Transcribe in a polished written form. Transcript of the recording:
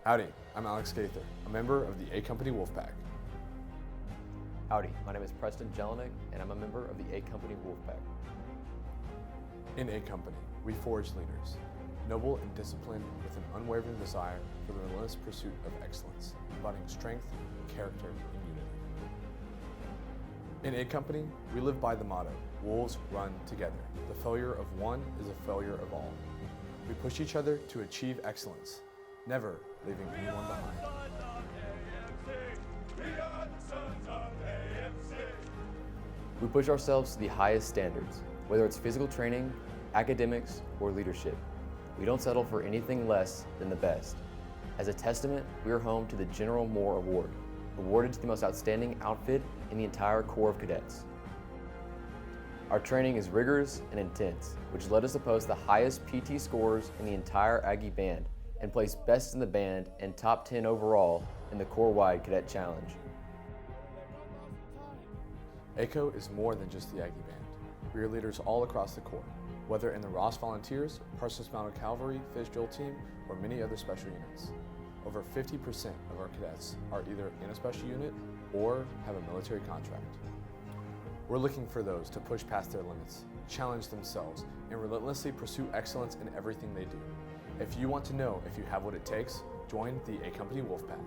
Howdy, I'm Alex Gaither, a member of the A Company Wolfpack. Howdy, my name is Preston Jelinek, and I'm a member of the A Company Wolfpack. In A Company, we forge leaders, noble and disciplined with an unwavering desire for the relentless pursuit of excellence, embodying strength, character, and unity. In A Company, we live by the motto, wolves run together. The failure of one is a failure of all. We push each other to achieve excellence, never leaving anyone behind. We push ourselves to the highest standards, whether it's physical training, academics, or leadership. We don't settle for anything less than the best. As a testament, we are home to the General Moore Award, awarded to the most outstanding outfit in the entire Corps of Cadets. Our training is rigorous and intense, which led us to post the highest PT scores in the entire Aggie Band and place best in the band and top 10 overall in the Corps-wide Cadet Challenge. ACO is more than just the Aggie Band. We are leaders all across the Corps, whether in the Ross Volunteers, Parsons Mounted Cavalry, Fish Drill Team, or many other special units. Over 50% of our cadets are either in a special unit or have a military contract. We're looking for those to push past their limits, challenge themselves, and relentlessly pursue excellence in everything they do. If you want to know if you have what it takes, join the A Company Wolfpack.